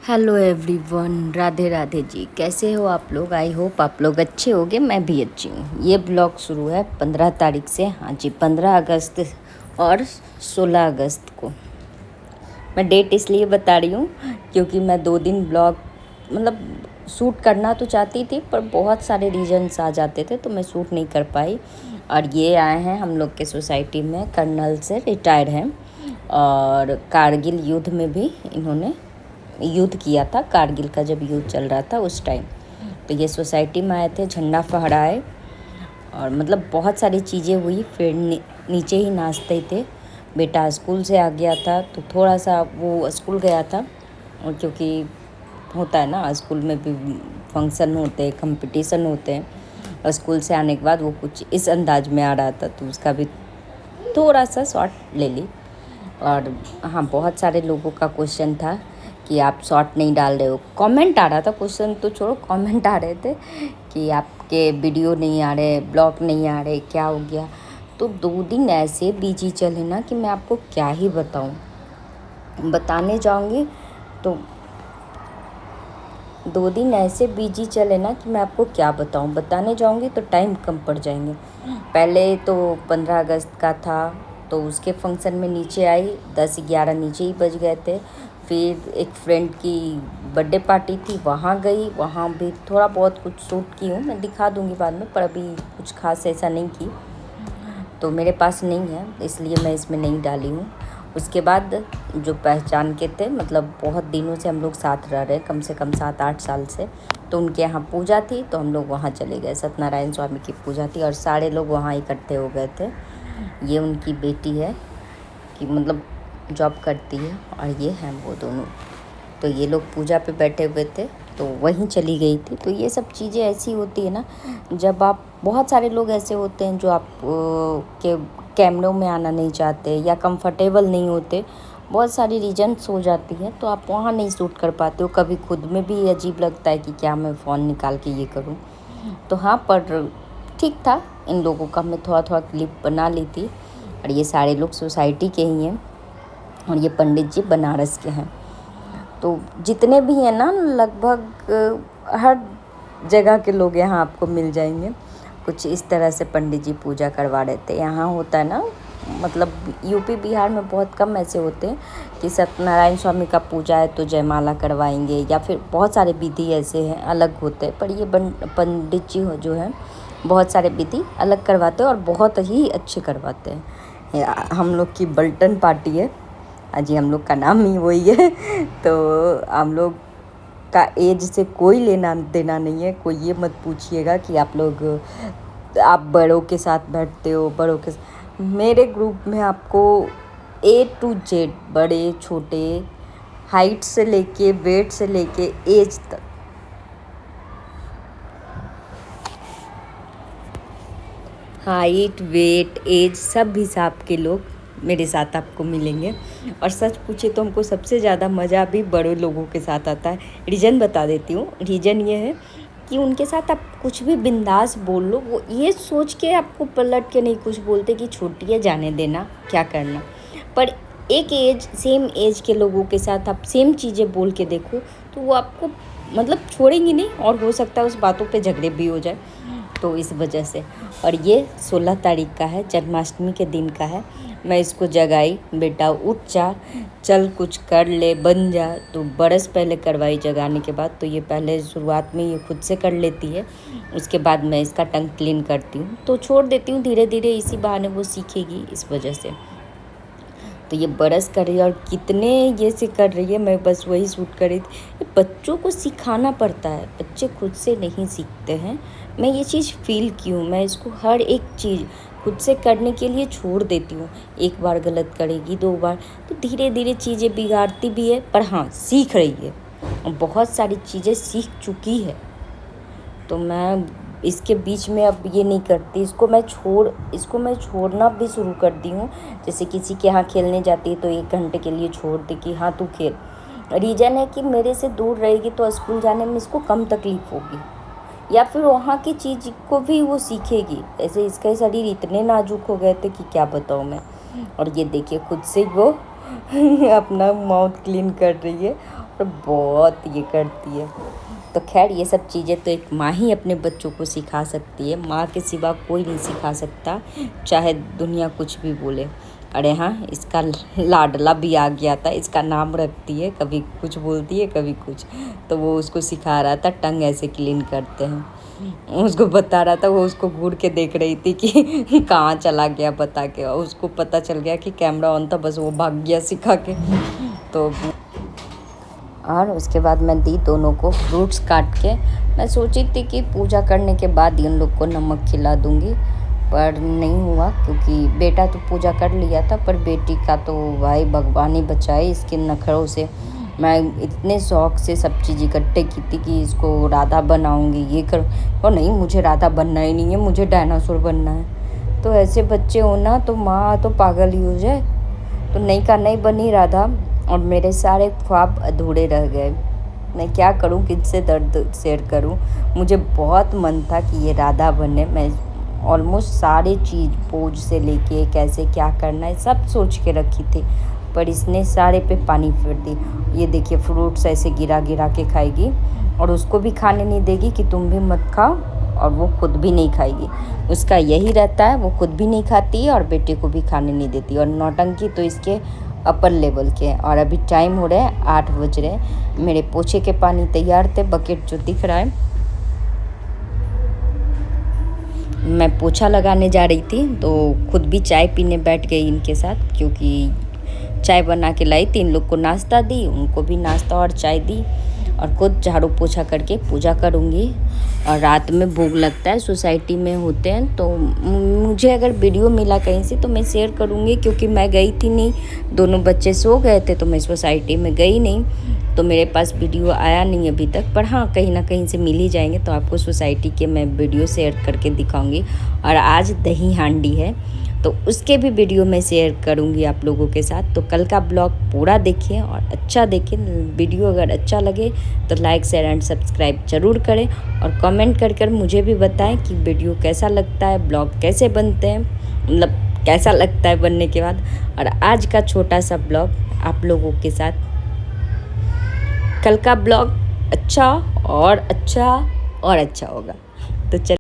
Hello everyone, Radhe Radhe ji. कैसे हो आप लोग? आई होप आप लोग अच्छे होंगे। मैं भी अच्छी हूँ। ये ब्लॉग शुरू है 15 तारीख से। हाँ जी, 15 अगस्त और 16 अगस्त को। मैं डेट इसलिए बता रही हूँ क्योंकि मैं 2 दिन ब्लॉग मतलब शूट करना तो चाहती थी, पर बहुत सारे रीजन्स आ जाते थे तो मैं शूट नहीं कर पाई। और ये आए हैं हम लोग के सोसाइटी में, कर्नल से रिटायर हैं और कारगिल युद्ध में भी इन्होंने युद्ध किया था। कारगिल का जब युद्ध चल रहा था उस टाइम तो ये सोसाइटी में आए थे, झंडा फहराए और मतलब बहुत सारी चीज़ें हुई। फिर नीचे ही नाचते थे। बेटा स्कूल से आ गया था तो थोड़ा सा वो स्कूल गया था, और क्योंकि होता है ना स्कूल में भी फंक्शन होते हैं, कंपटीशन होते हैं, और स्कूल से आने के बाद वो कुछ इस अंदाज में आ रहा था तो उसका भी थोड़ा सा शॉर्ट ले ली। और हाँ, बहुत सारे लोगों का क्वेश्चन था कि आप शॉर्ट नहीं डाल रहे हो। कमेंट आ रहा था, क्वेश्चन तो छोड़ो, कमेंट आ रहे थे कि आपके वीडियो नहीं आ रहे, ब्लॉग नहीं आ रहे, क्या हो गया। तो 2 दिन ऐसे बिजी चले ना कि मैं आपको क्या ही बताऊं। बताने जाऊंगी तो 2 दिन ऐसे बिजी चले ना कि मैं आपको क्या बताऊं। बताने जाऊंगी तो टाइम कम पड़ जाएंगे। पहले तो 15 अगस्त का था तो उसके फंक्शन में नीचे आई, 10-11 नीचे ही बज गए थे। फिर एक फ्रेंड की बर्थडे पार्टी थी, वहाँ गई, वहाँ भी थोड़ा बहुत कुछ शूट की हूँ, मैं दिखा दूँगी बाद में, पर अभी कुछ खास ऐसा नहीं की तो मेरे पास नहीं है, इसलिए मैं इसमें नहीं डाली हूँ। उसके बाद जो पहचान के थे, मतलब बहुत दिनों से हम लोग साथ रह रहे, कम से कम 7-8 साल से, तो उनके यहाँ पूजा थी तो हम लोग वहाँ चले गए। सत्यनारायण स्वामी की पूजा थी और सारे लोग वहाँ इकट्ठे हो गए थे। ये उनकी बेटी है कि मतलब जॉब करती है, और ये हैं वो दोनों। तो ये लोग पूजा पे बैठे हुए थे तो वहीं चली गई थी। तो ये सब चीज़ें ऐसी होती है ना, जब आप, बहुत सारे लोग ऐसे होते हैं जो आप के कैमरों में आना नहीं चाहते या कंफर्टेबल नहीं होते, बहुत सारी रीजन्स हो जाती है तो आप वहाँ नहीं शूट कर पाते हो। कभी खुद में भी अजीब लगता है कि क्या मैं फ़ोन निकाल के ये करूँ। तो हाँ, पर ठीक था, इन लोगों का मैं थोड़ा थोड़ा क्लिप बना ली थी। और ये सारे लोग सोसाइटी के ही हैं और ये पंडित जी बनारस के हैं। तो जितने भी हैं ना, लगभग हर जगह के लोग यहाँ आपको मिल जाएंगे। कुछ इस तरह से पंडित जी पूजा करवा रहे थे। यहाँ होता है ना, मतलब यूपी बिहार में बहुत कम ऐसे होते हैं कि सत्यनारायण स्वामी का पूजा है तो जयमाला करवाएंगे, या फिर बहुत सारे विधि ऐसे हैं अलग होते हैं। पर ये पंडित जी जो हैं बहुत सारे विधि अलग करवाते हैं और बहुत ही अच्छे करवाते हैं। हम लोग की बल्टन पार्टी है, अजी हम लोग का नाम ही वही है। तो हम लोग का एज से कोई लेना देना नहीं है। कोई ये मत पूछिएगा कि आप बड़ों के साथ बैठते हो, बड़ों के मेरे ग्रुप में आपको A to Z, बड़े छोटे, हाइट से लेके वेट से लेके एज तक, हाइट वेट एज सब हिसाब के लोग मेरे साथ आपको मिलेंगे। और सच पूछे तो हमको सबसे ज़्यादा मज़ा भी बड़े लोगों के साथ आता है। रीज़न बता देती हूँ। रीज़न ये है कि उनके साथ आप कुछ भी बिंदास बोल लो, वो ये सोच के आपको पलट के नहीं कुछ बोलते कि छोटी है, जाने देना, क्या करना। पर एक एज, सेम एज के लोगों के साथ आप सेम चीज़ें बोल के देखो तो वो आपको मतलब छोड़ेंगी नहीं, और हो सकता है उस बातों पे झगड़े भी हो जाए। तो इस वजह से। और ये 16 तारीख का है, जन्माष्टमी के दिन का है। मैं इसको जगाई, बेटा उठ जा, चल कुछ कर ले, बन जा। तो बरस पहले करवाई जगाने के बाद। तो ये पहले शुरुआत में ये खुद से कर लेती है, उसके बाद मैं इसका टंग क्लीन करती हूँ। तो छोड़ देती हूँ धीरे धीरे, इसी बहाने वो सीखेगी इस वजह से। तो ये बरस कर रही है और कितने ये से कर रही है, मैं बस वही शूट कर रही थी। बच्चों को सिखाना पड़ता है, बच्चे खुद से नहीं सीखते हैं। मैं ये चीज़ फील की हूँ। मैं इसको हर एक चीज़ खुद से करने के लिए छोड़ देती हूँ। एक बार गलत करेगी, 2 बार, तो धीरे धीरे चीज़ें बिगाड़ती भी है, पर हाँ सीख रही है और बहुत सारी चीज़ें सीख चुकी है। तो मैं इसके बीच में अब ये नहीं करती, इसको मैं छोड़ना भी शुरू कर दी हूँ। जैसे किसी के यहाँ खेलने जाती है तो 1 घंटे के लिए छोड़ दी कि हाँ तू खेल। रीज़न है कि मेरे से दूर रहेगी तो स्कूल जाने में इसको कम तकलीफ़ होगी, या फिर वहाँ की चीज़ को भी वो सीखेगी। ऐसे इसके शरीर इतने नाजुक हो गए थे कि क्या बताऊँ मैं। और ये देखिए खुद से वो अपना माउथ क्लीन कर रही है। पर बहुत ये करती है। तो खैर ये सब चीज़ें तो एक माँ ही अपने बच्चों को सिखा सकती है, माँ के सिवा कोई नहीं सिखा सकता, चाहे दुनिया कुछ भी बोले। अरे हाँ, इसका लाडला भी आ गया था, इसका नाम रखती है, कभी कुछ बोलती है कभी कुछ। तो वो उसको सिखा रहा था टंग ऐसे क्लीन करते हैं, उसको बता रहा था, वो उसको घूर के देख रही थी कि कहाँ चला गया बता के, और उसको पता चल गया कि कैमरा ऑन था, बस वो भाग गया सिखा के। तो और उसके बाद मैं दी दोनों को फ्रूट्स काट के। मैं सोची थी कि पूजा करने के बाद ही उन लोग को नमक खिला दूँगी, पर नहीं हुआ, क्योंकि बेटा तो पूजा कर लिया था, पर बेटी का तो भाई भगवान ही बचाए इसके नखरों से। मैं इतने शौक से सब चीज़ इकट्ठे की थी कि इसको राधा बनाऊँगी, ये कर, और नहीं, मुझे राधा बनना ही नहीं है, मुझे डायनासोर बनना है। तो ऐसे बच्चे हो ना तो माँ तो पागल ही हो जाए। तो नहीं का नहीं बनी राधा, और मेरे सारे ख्वाब अधूरे रह गए। मैं क्या करूं, किससे दर्द शेयर करूं। मुझे बहुत मन था कि ये राधा बने। मैं ऑलमोस्ट सारी चीज़ पोज से लेके कैसे क्या करना है सब सोच के रखी थी, पर इसने सारे पे पानी फेर दी। ये देखिए फ्रूट्स ऐसे गिरा गिरा के खाएगी, और उसको भी खाने नहीं देगी कि तुम भी मत खाओ, और वो खुद भी नहीं खाएगी। उसका यही रहता है, वो खुद भी नहीं खाती है और बेटे को भी खाने नहीं देती। और नौटंकी तो इसके अपर लेवल के हैं। और अभी टाइम हो रहा है 8 बज रहे हैं। मेरे पोछे के पानी तैयार थे, बकेट जो दिख रहा है, मैं पोछा लगाने जा रही थी, तो खुद भी चाय पीने बैठ गई इनके साथ, क्योंकि चाय बना के लाई थी। इन लोग को नाश्ता दी, उनको भी नाश्ता और चाय दी, और खुद झाड़ू पोछा करके पूजा करूँगी। और रात में भोग लगता है, सोसाइटी में होते हैं, तो मुझे अगर वीडियो मिला कहीं से तो मैं शेयर करूँगी, क्योंकि मैं गई थी नहीं, दोनों बच्चे सो गए थे, तो मैं सोसाइटी में गई नहीं, तो मेरे पास वीडियो आया नहीं अभी तक। पर हाँ, कहीं ना कहीं से मिल ही जाएंगे, तो आपको सोसाइटी के मैं वीडियो शेयर करके दिखाऊंगी। और आज दही हांडी है, तो उसके भी वीडियो मैं शेयर करूंगी आप लोगों के साथ। तो कल का ब्लॉग पूरा देखिए और अच्छा देखें। वीडियो अगर अच्छा लगे तो लाइक शेयर एंड सब्सक्राइब ज़रूर करें, और कमेंट कर मुझे भी बताएं कि वीडियो कैसा लगता है, ब्लॉग कैसे बनते हैं, मतलब कैसा लगता है बनने के बाद। और आज का छोटा सा ब्लॉग आप लोगों के साथ, कल का ब्लॉग अच्छा और अच्छा और अच्छा होगा। तो चल